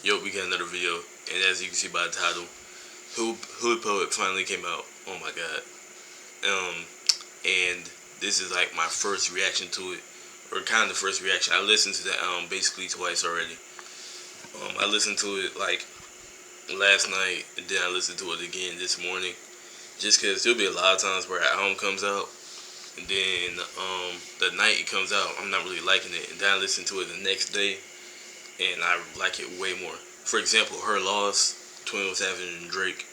Yo, we got another video, and as you can see by the title, Hood Poet finally came out. Oh my god. And this is like my first reaction to it, or kind of the first reaction. I listened to that basically twice already. I listened to it like last night, and then I listened to it again this morning. Just cause there'll be a lot of times where an album comes out, and then the night it comes out, I'm not really liking it, and then I listen to it the next day, and I like it way more. For example, Her Loss, 21 Savage and Drake.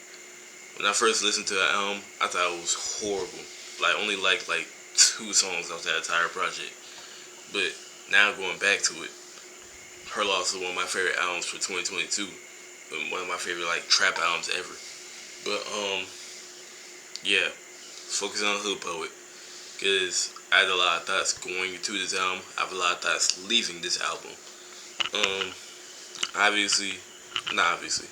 When I first listened to that album, I thought it was horrible. Like, only liked like 2 songs off that entire project. But now going back to it, Her Loss is one of my favorite albums for 2022, and one of my favorite like trap albums ever. But yeah, focus on Hood Poet, because I had a lot of thoughts going into this album. I have a lot of thoughts leaving this album. Obviously, not obviously.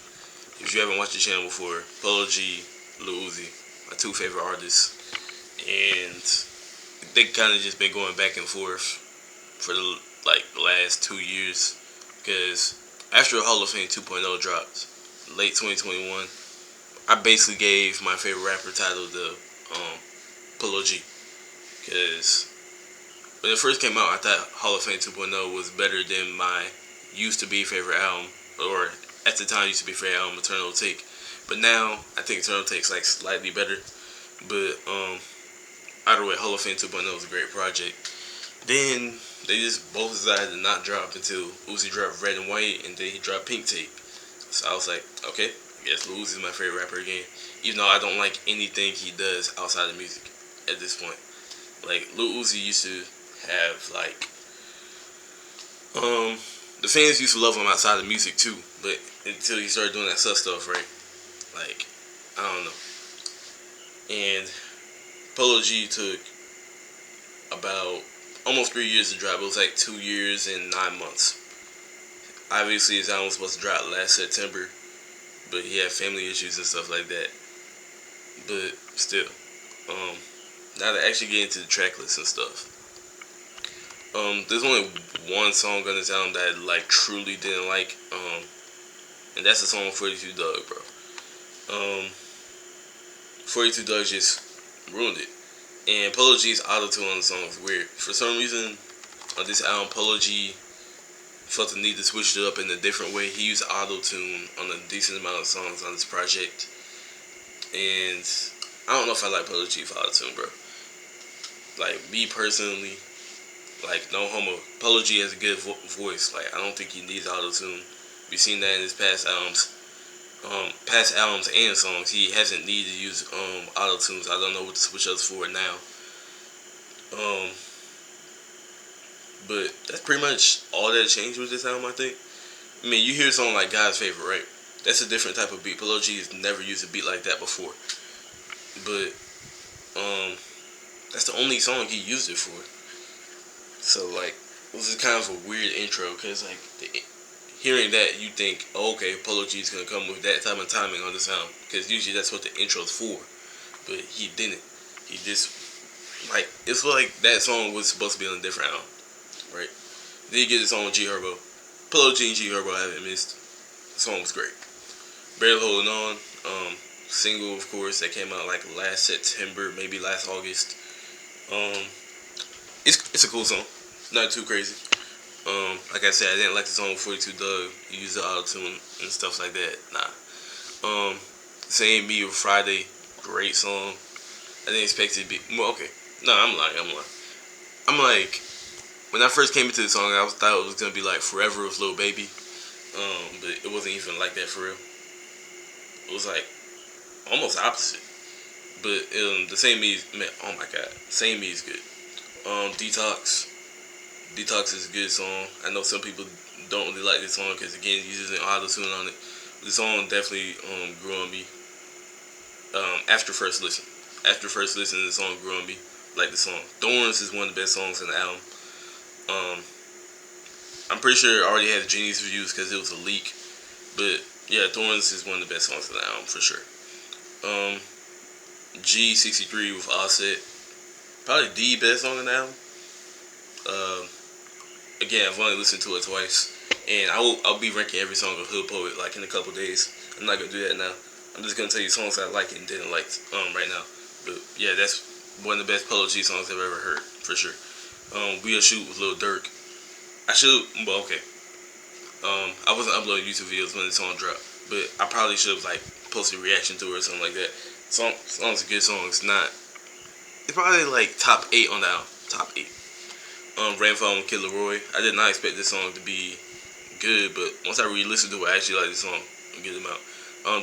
If you haven't watched the channel before, Polo G, Lil Uzi, my 2 favorite artists, and they kind of just been going back and forth for the last 2 years. Because after Hall of Fame 2.0 dropped, late 2021, I basically gave my favorite rapper title to Polo G. Because when it first came out, I thought Hall of Fame 2.0 was better than my used to be favorite album, or at the time used to be favorite album, Eternal Take. But now I think Eternal Take's like slightly better. But either way, Hall of Fame 2.0 is a great project. Then they just both decided to not drop until Uzi dropped Red and White, and then he dropped Pink Tape. So I was like, okay, I guess Lil Uzi's my favorite rapper again. Even though I don't like anything he does outside of music at this point. Like, Lil Uzi used to have like the fans used to love him outside of music too, but until he started doing that stuff, right? Like, I don't know. And Polo G took about almost 3 years to drop. It was like 2 years and 9 months. Obviously, his album was supposed to drop last September, but he had family issues and stuff like that. But still, now to actually get into the track list and stuff. There's only one song on this album that I like truly didn't like, and that's the song 42 Doug, bro. 42 Doug just ruined it. And Polo G's auto-tune on the song is weird. For some reason, on this album, Polo G felt the need to switch it up in a different way. He used auto-tune on a decent amount of songs on this project. And I don't know if I like Polo G for auto-tune, bro. Like, me personally, like, no homo, Polo G has a good voice. Like, I don't think he needs auto-tune. We've seen that in his past albums. And songs, he hasn't needed to use auto-tunes. I don't know what to switch up for now. But that's pretty much all that changed with this album, I think. I mean, you hear a song like God's Favorite, right? That's a different type of beat. Polo G has never used a beat like that before. But that's the only song he used it for. So, like, it was just kind of a weird intro, because like hearing that, you think, oh, okay, Polo G is gonna come with that type of timing on the sound, because usually that's what the intro's for. But he didn't. He just, like, it's like that song was supposed to be on a different album, right? Then you get this song with G Herbo. Polo G and G Herbo haven't missed. The song was great. Barely Holding On, single, of course, that came out like last September, maybe last August. It's a cool song, not too crazy. Like I said, I didn't like the song 42 Doug. He used the auto-tune and stuff like that. Nah. Saying Me with Friday, great song. I didn't expect it to be, well, okay. No, I'm lying. I'm like, when I first came into the song, I thought it was gonna be like Forever with Lil Baby. But it wasn't even like that for real. It was like almost opposite. But the Same Me, man, oh my god, Same Me is good. Detox is a good song. I know some people don't really like this song because, again, he's using auto-tune on it. The song definitely grew on me after first listen. After first listen, the song grew on me. Like the song. Thorns is one of the best songs in the album. I'm pretty sure it already had Genius reviews because it was a leak. But yeah, Thorns is one of the best songs in the album for sure. G63 with Offset, probably the best song in the album. Again, I've only listened to it twice, and I'll be ranking every song of Hood Poet like in a couple days. I'm not gonna do that now. I'm just gonna tell you songs I like and didn't like right now. But yeah, that's one of the best Polo G songs I've ever heard for sure. We'll Shoot with Lil Durk. I should, well, okay. I wasn't uploading YouTube videos when the song dropped, but I probably should have like posted a reaction to it or something like that. Song's a good song. It's not. It's probably like top 8 on the album. Top 8. Rainfall with Kid Laroi. I did not expect this song to be good, but once I re-listened to it, I actually like this song a good amount.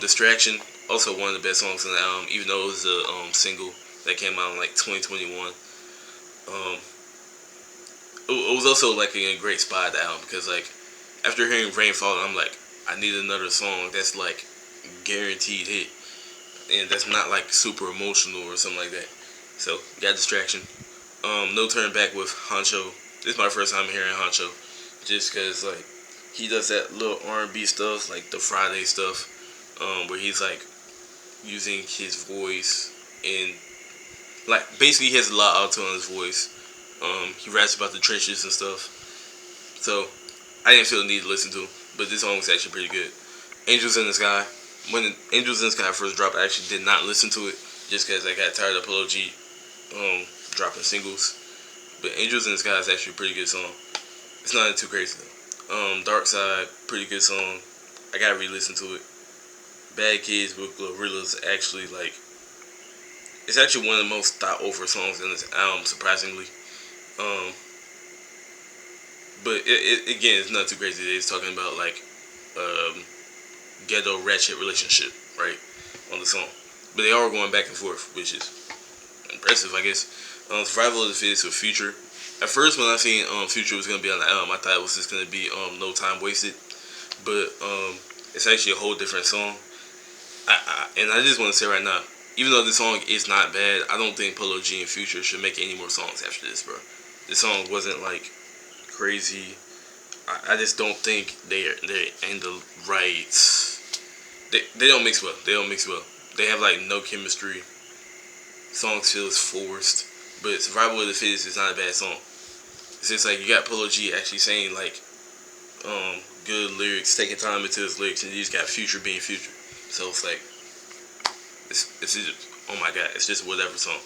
Distraction, also one of the best songs on the album, even though it was a single that came out in like 2021. It was also like in a great spot at the album because like after hearing Rainfall, I'm like, I need another song that's like guaranteed hit, and that's not like super emotional or something like that. So got Distraction. No Turn Back with Honcho. This is my first time hearing Honcho, just cause like he does that little R&B stuff, like the Friday stuff, where he's like using his voice and like basically he has a lot of auto on his voice. He raps about the trenches and stuff. So I didn't feel the need to listen to him, but this song was actually pretty good. Angels in the Sky. When Angels in the Sky first dropped, I actually did not listen to it just because I got tired of Polo G dropping singles. But Angels in the Sky is actually a pretty good song. It's not too crazy though. Dark Side, pretty good song. I gotta re-listen to it. Bad Kids with Glorilla's actually like, it's actually one of the most thought over songs in this album, surprisingly. But again, it's not too crazy. It's talking about like ghetto ratchet relationship, right, on the song. But they are going back and forth, which is impressive, I guess. Survival of the Fittest with Future. At first, when I seen Future was gonna be on the album, I thought it was just gonna be No Time Wasted, but it's actually a whole different song. And I just want to say right now, even though this song is not bad, I don't think Polo G and Future should make any more songs after this, bro. This song wasn't like crazy. I just don't think they're in the right. They don't mix well. They don't mix well. They have like no chemistry. Song feels forced. But Survival of the Fittest is not a bad song. It's just like you got Polo G actually saying like good lyrics, taking time into his lyrics, and you just got Future being Future. So it's like it's just, oh my god, it's just whatever song.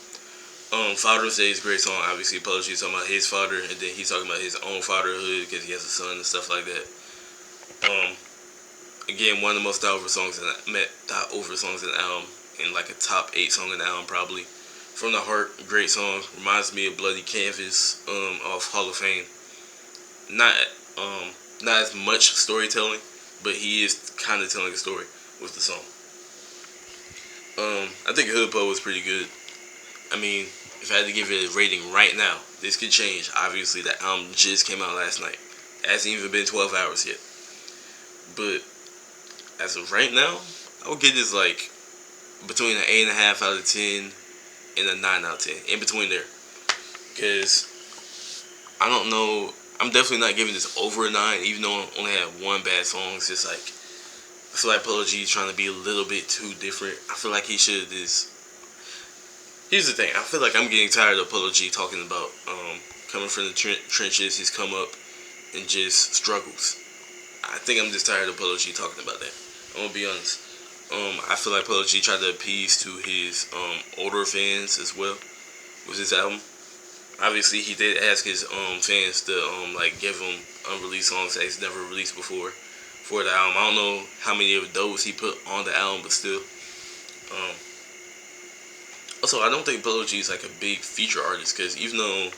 Father's Day is a great song. Obviously, Polo G is talking about his father, and then he's talking about his own fatherhood because he has a son and stuff like that. Again, one of the most thought over songs in the album, and like a top 8 song in the album probably. From the Heart, great song. Reminds me of Bloody Canvas off Hall of Fame. Not as much storytelling, but he is kind of telling a story with the song. I think Hood Po was pretty good. I mean, if I had to give it a rating right now, this could change. Obviously, the album just came out last night. It hasn't even been 12 hours yet. But as of right now, I would give this like between an 8.5 out of 10 and a 9 out of 10. In between there. Because I don't know. I'm definitely not giving this over a 9, even though I only had one bad song. It's just like, I feel like Polo G is trying to be a little bit too different. I feel like he should just. Here's the thing. I feel like I'm getting tired of Polo G talking about coming from the trenches, his come up, and just struggles. I think I'm just tired of Polo G talking about that. I'm gonna be honest. I feel like Polo G tried to appease to his older fans as well with his album. Obviously, he did ask his fans to like give him unreleased songs that he's never released before for the album. I don't know how many of those he put on the album, but still. Also, I don't think Polo G is like a big feature artist because even though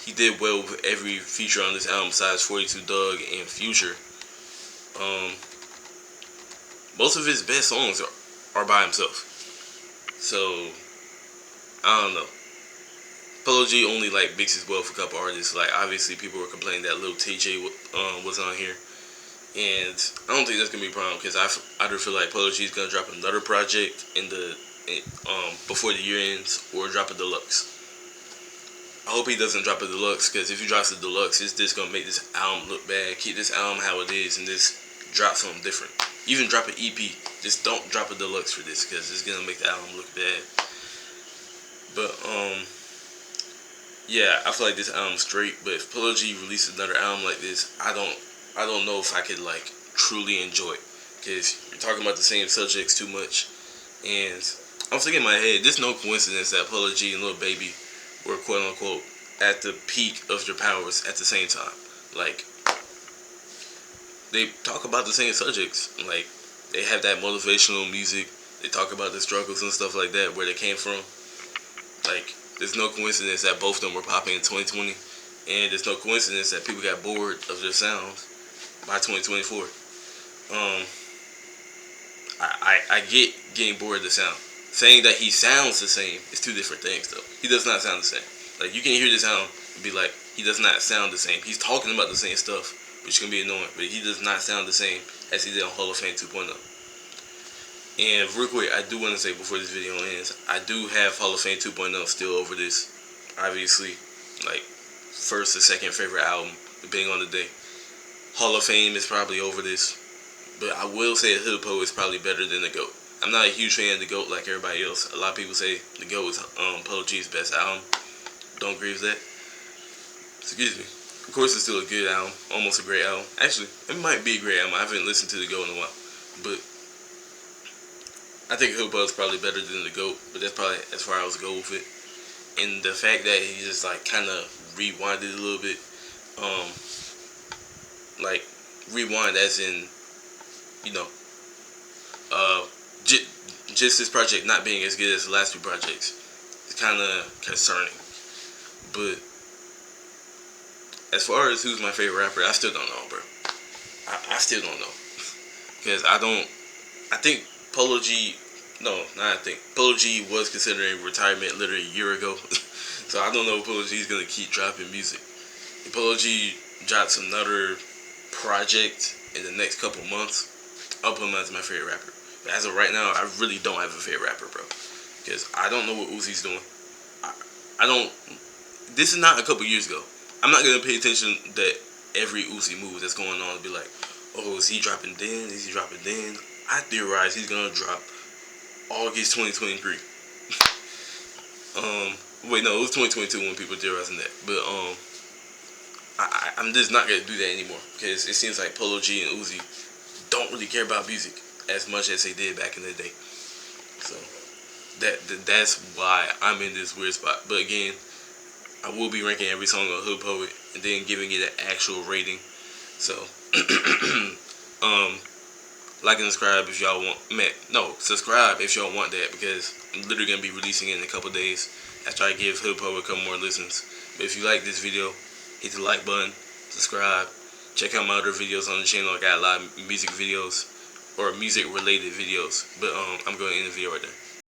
he did well with every feature on this album besides 42 Dugg and Future, most of his best songs are by himself. So, I don't know. Polo G only like mixes well with a couple artists. Like obviously people were complaining that Lil TJ was on here, and I don't think that's gonna be a problem because I either feel like Polo G is gonna drop another project before the year ends or drop a deluxe. I hope he doesn't drop a deluxe because if he drops a deluxe, it's just gonna make this album look bad. Keep this album how it is and just drop something different. Even drop an EP. Just don't drop a deluxe for this because it's gonna make the album look bad. But yeah, I feel like this album's straight. But if Polo G releases another album like this, I don't know if I could like truly enjoy it, because you're talking about the same subjects too much. And I'm thinking in my head, there's no coincidence that Polo G and Lil Baby were quote unquote at the peak of their powers at the same time. Like, they talk about the same subjects. Like, they have that motivational music. They talk about the struggles and stuff like that, where they came from. Like, there's no coincidence that both of them were popping in 2020, and there's no coincidence that people got bored of their sounds by 2024. I get getting bored of the sound. Saying that he sounds the same is two different things, though. He does not sound the same. Like, you can hear the sound and be like, he does not sound the same. He's talking about the same stuff, which can be annoying, but he does not sound the same as he did on Hall of Fame 2.0. And real quick, I do want to say before this video ends, I do have Hall of Fame 2.0 still over this. Obviously, like, first or second favorite album, depending on the day. Hall of Fame is probably over this, but I will say Hood Poet is probably better than the GOAT. I'm not a huge fan of the GOAT like everybody else. A lot of people say the GOAT is Polo G's best album. Don't agree with that. Excuse me. Of course, it's still a good album, almost a great album. Actually, it might be a great album. I haven't listened to the GOAT in a while, but I think Hood Poet is probably better than the GOAT. But that's probably as far as I go with it. And the fact that he just like kind of rewinded a little bit, like rewind as in, you know, just this project not being as good as the last two projects is kind of concerning. But as far as who's my favorite rapper, I still don't know, bro. I still don't know. Because I think Polo G, no, not I think. Polo G was considering retirement literally a year ago. So I don't know if Polo G is going to keep dropping music. If Polo G drops another project in the next couple months, I'll put him as my favorite rapper. But as of right now, I really don't have a favorite rapper, bro. Because I don't know what Uzi's doing. I don't. This is not a couple years ago. I'm not going to pay attention that every Uzi move that's going on and be like, oh, is he dropping then? Is he dropping then? I theorize he's going to drop August 2023. Wait, no, it was 2022 when people theorizing that. But I'm just not going to do that anymore. Because it seems like Polo G and Uzi don't really care about music as much as they did back in the day. So that's why I'm in this weird spot. But again, I will be ranking every song on Hood Poet and then giving it an actual rating. So like and subscribe if y'all want. Subscribe if y'all want that, because I'm literally gonna be releasing it in a couple days after I give Hood Poet a couple more listens. But if you like this video, hit the like button, subscribe, check out my other videos on the channel. I got a lot of music videos or music related videos. But I'm going to end the video right there.